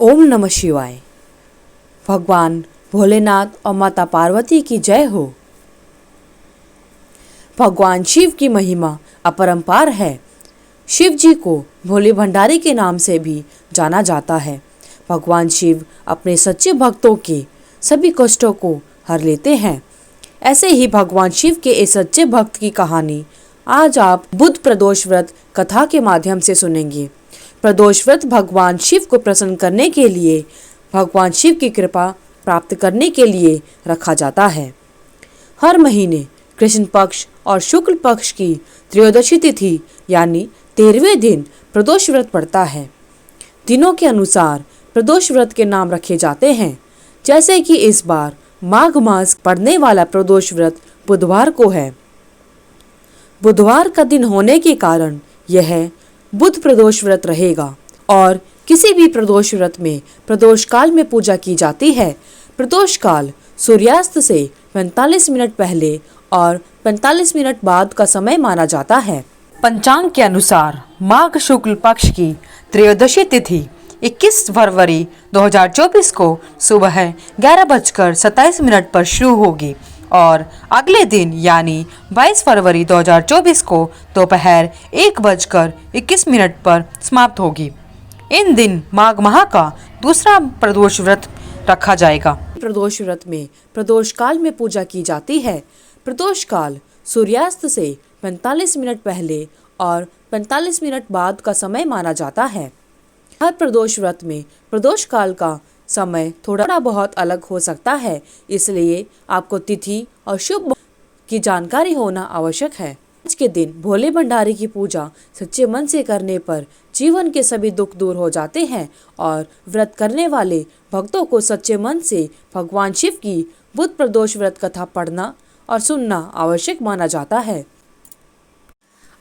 ओम नमः शिवाय। भगवान भोलेनाथ और माता पार्वती की जय हो। भगवान शिव की महिमा अपरंपार है। शिव जी को भोले भंडारी के नाम से भी जाना जाता है। भगवान शिव अपने सच्चे भक्तों के सभी कष्टों को हर लेते हैं। ऐसे ही भगवान शिव के इस सच्चे भक्त की कहानी आज आप बुध प्रदोष व्रत कथा के माध्यम से सुनेंगे। प्रदोष व्रत भगवान शिव को प्रसन्न करने के लिए, भगवान शिव की कृपा प्राप्त करने के लिए रखा जाता है। हर महीने कृष्ण पक्ष और शुक्ल पक्ष की त्रयोदशी तिथि यानी 13वें दिन प्रदोष व्रत पड़ता है। दिनों के अनुसार प्रदोष व्रत के नाम रखे जाते हैं, जैसे कि इस बार माघ मास पड़ने वाला प्रदोष व्रत बुधवार को है। बुधवार का दिन होने के कारण यह बुध प्रदोष व्रत रहेगा और किसी भी प्रदोष व्रत में प्रदोष काल में पूजा की जाती है। प्रदोष काल सूर्यास्त से 45 मिनट पहले और 45 मिनट बाद का समय माना जाता है। पंचांग के अनुसार माघ शुक्ल पक्ष की त्रयोदशी तिथि 21 फरवरी 2024 को सुबह 11:27 पर शुरू होगी और अगले दिन यानी 22 फरवरी 2024 को दोपहर 1:21 पर समाप्त होगी। इन दिन माघ माह का दूसरा प्रदोष व्रत रखा जाएगा। प्रदोष व्रत में प्रदोष काल में पूजा की जाती है। प्रदोष काल सूर्यास्त से 45 मिनट पहले और 45 मिनट बाद का समय माना जाता है। हर प्रदोष व्रत में प्रदोष काल का समय थोड़ा बहुत अलग हो सकता है, इसलिए आपको तिथि और शुभ की जानकारी होना आवश्यक है। आज के दिन भोले भंडारी की पूजा सच्चे मन से करने पर जीवन के सभी दुख दूर हो जाते हैं और व्रत करने वाले भक्तों को सच्चे मन से भगवान शिव की बुध प्रदोष व्रत कथा पढ़ना और सुनना आवश्यक माना जाता है।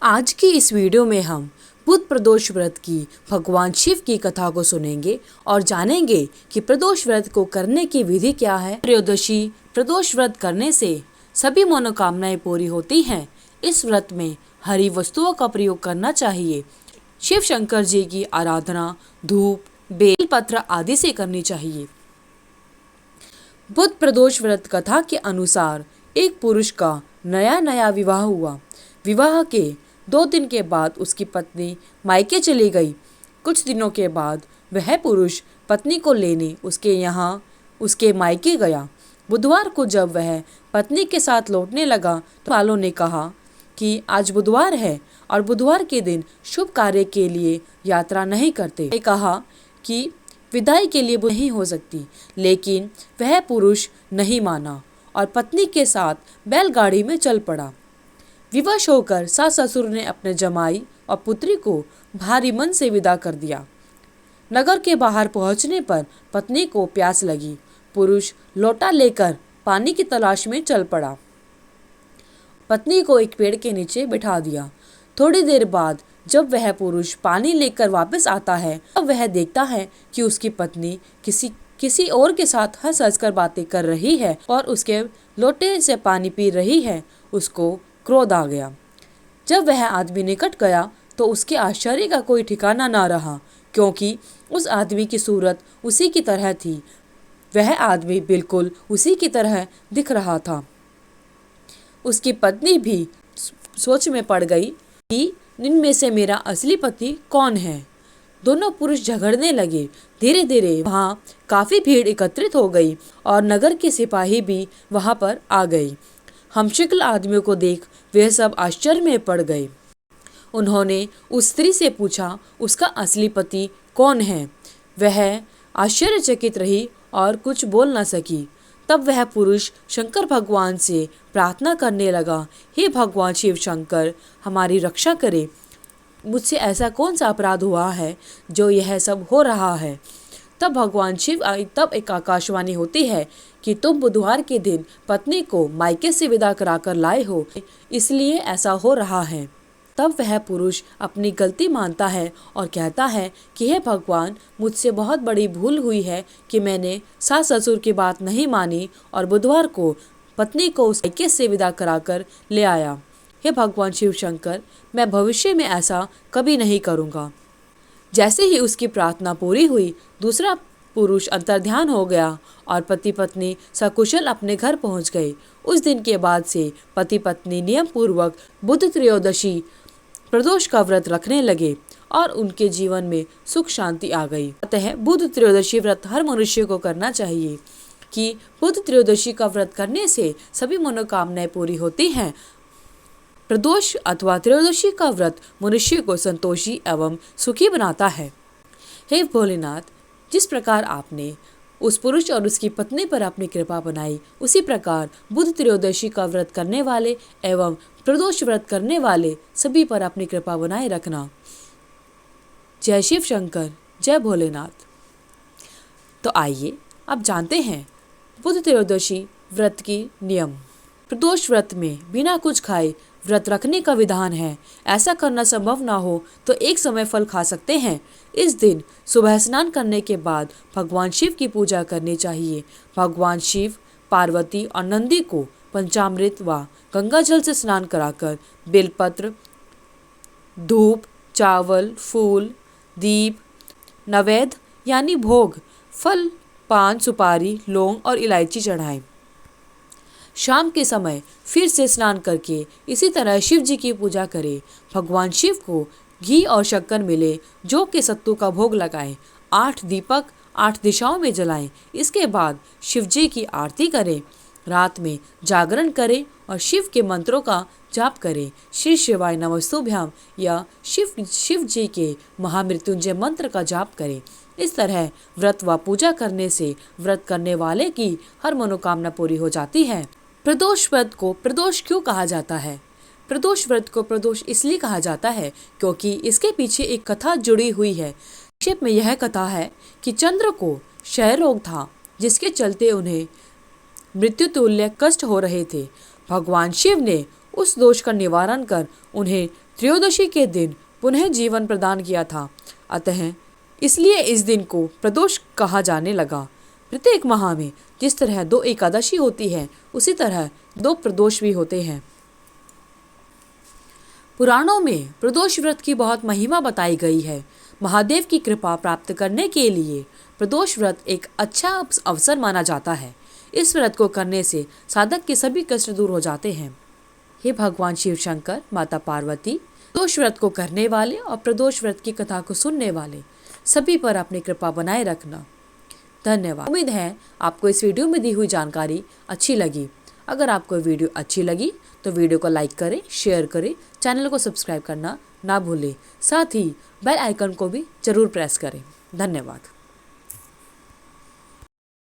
आज की इस वीडियो में हम बुध प्रदोष व्रत की भगवान शिव की कथा को सुनेंगे और जानेंगे कि प्रदोष व्रत को करने की विधि क्या है। त्रयोदशी प्रदोष व्रत करने से सभी मनोकामनाएं पूरी होती हैं। इस व्रत में हरी वस्तुओं का प्रयोग करना चाहिए। शिव शंकर जी की आराधना धूप, बेल पत्र आदि से करनी चाहिए। बुध प्रदोष व्रत कथा के अनुसार एक पुरुष का नया विवाह हुआ। विवाह के 2 दिन के बाद उसकी पत्नी मायके चली गई। कुछ दिनों के बाद वह पुरुष पत्नी को लेने उसके यहाँ उसके मायके गया। बुधवार को जब वह पत्नी के साथ लौटने लगा तो वालों ने कहा कि आज बुधवार है और बुधवार के दिन शुभ कार्य के लिए यात्रा नहीं करते। ने कहा कि विदाई के लिए नहीं हो सकती, लेकिन वह पुरुष नहीं माना और पत्नी के साथ बैलगाड़ी में चल पड़ा। विवश होकर सास ससुर ने अपने जमाई और पुत्री को भारी मन से विदा कर दिया। नगर के बाहर पहुंचने पर पत्नी को प्यास लगी। पुरुष लोटा लेकर पानी की तलाश में चल पड़ा। पत्नी को एक पेड़ के नीचे बिठा दिया। थोड़ी देर बाद जब वह पुरुष पानी लेकर वापस आता है तब वह देखता है कि उसकी पत्नी किसी और के साथ हंस हंस कर बातें कर रही है और उसके लोटे से पानी पी रही है। उसको क्रोध आ गया। जब वह आदमी निकट गया तो उसके आश्चर्य का कोई ठिकाना ना रहा, क्योंकि उस आदमी की सूरत उसी की तरह थी। वह आदमी बिल्कुल उसी की तरह दिख रहा था। उसकी पत्नी भी सोच में पड़ गई कि इनमें से मेरा असली पति कौन है। दोनों पुरुष झगड़ने लगे। धीरे धीरे वहाँ काफी भीड़ एकत्रित हो गई और नगर के सिपाही भी वहाँ पर आ गए। हमशक्ल आदमियों को देख वे सब आश्चर्य में पड़ गए। उन्होंने उस स्त्री से पूछा उसका असली पति कौन है। वह आश्चर्यचकित रही और कुछ बोल न सकी। तब वह पुरुष शंकर भगवान से प्रार्थना करने लगा, हे भगवान शिव शंकर, हमारी रक्षा करे। मुझसे ऐसा कौन सा अपराध हुआ है जो यह सब हो रहा है। तब भगवान शिव तब एक आकाशवाणी होती है कि तुम बुधवार के दिन पत्नी को मायके से विदा कराकर लाए हो, इसलिए ऐसा हो रहा है। तब वह पुरुष अपनी गलती मानता है और कहता है कि हे भगवान, मुझसे बहुत बड़ी भूल हुई है कि मैंने सास ससुर की बात नहीं मानी और बुधवार को पत्नी को उस मायके से विदा कराकर ले आया। हे भगवान शिव शंकर, मैं भविष्य में ऐसा कभी नहीं करूँगा। जैसे ही उसकी प्रार्थना पूरी हुई, दूसरा पुरुष अंतर्ध्यान हो गया और पति पत्नी सकुशल अपने घर पहुंच गए। उस दिन के बाद से पति पत्नी नियम पूर्वक बुध त्रयोदशी प्रदोष का व्रत रखने लगे और उनके जीवन में सुख शांति आ गई। अतः बुध त्रयोदशी व्रत हर मनुष्य को करना चाहिए कि बुध त्रयोदशी का व्रत करने से सभी मनोकामनाएं पूरी होती हैं। प्रदोष अथवा त्रयोदशी का व्रत मनुष्य को संतोषी एवं सुखी बनाता है। हे भोलेनाथ, जिस प्रकार आपने उस पुरुष और उसकी पत्नी पर अपनी कृपा बनाई, उसी प्रकार बुध त्रयोदशी का व्रत करने वाले एवं प्रदोष व्रत करने वाले सभी पर अपनी कृपा बनाए रखना। जय शिव शंकर, जय भोलेनाथ। तो आइए अब जानते हैं बुध त्रयोदशी व्रत की नियम। प्रदोष व्रत में बिना कुछ खाए व्रत रखने का विधान है। ऐसा करना संभव ना हो तो एक समय फल खा सकते हैं। इस दिन सुबह स्नान करने के बाद भगवान शिव की पूजा करनी चाहिए। भगवान शिव, पार्वती और नंदी को पंचामृत व गंगा जल से स्नान कराकर बेलपत्र, धूप, चावल, फूल, दीप, नैवेद्य यानी भोग, फल, पान, सुपारी, लौंग और इलायची चढ़ाएं। शाम के समय फिर से स्नान करके इसी तरह शिव जी की पूजा करें। भगवान शिव को घी और शक्कर मिले जौ के सत्तू का भोग लगाएं। 8 दीपक 8 दिशाओं में जलाएं। इसके बाद शिव जी की आरती करें। रात में जागरण करें और शिव के मंत्रों का जाप करें। श्री शिवाय नमस्तुभ्याम या शिव जी के महामृत्युंजय मंत्र का जाप करें। इस तरह व्रत व पूजा करने से व्रत करने वाले की हर मनोकामना पूरी हो जाती है। प्रदोष व्रत को प्रदोष क्यों कहा जाता है? प्रदोष व्रत को प्रदोष इसलिए कहा जाता है क्योंकि इसके पीछे एक कथा जुड़ी हुई है। संक्षेप में यह कथा है कि चंद्र को क्षय रोग था, जिसके चलते उन्हें मृत्यु तुल्य कष्ट हो रहे थे। भगवान शिव ने उस दोष का निवारण कर उन्हें त्रयोदशी के दिन पुनः जीवन प्रदान किया था। अतः इसलिए इस दिन को प्रदोष कहा जाने लगा। प्रत्येक माह में जिस तरह 2 एकादशी होती है, उसी तरह 2 प्रदोष भी होते हैं। पुराणों में प्रदोष व्रत की बहुत महिमा बताई गई है। महादेव की कृपा प्राप्त करने के लिए प्रदोष व्रत एक अच्छा अवसर माना जाता है। इस व्रत को करने से साधक के सभी कष्ट दूर हो जाते हैं। हे भगवान शिव शंकर, माता पार्वती, प्रदोष व्रत को करने वाले और प्रदोष व्रत की कथा को सुनने वाले सभी पर अपनी कृपा बनाए रखना। धन्यवाद। उम्मीद है आपको इस वीडियो में दी हुई जानकारी अच्छी लगी। अगर आपको वीडियो अच्छी लगी तो वीडियो को लाइक करें, शेयर करें, चैनल को सब्सक्राइब करना ना भूलें। साथ ही बेल आइकन को भी जरूर प्रेस करें। धन्यवाद।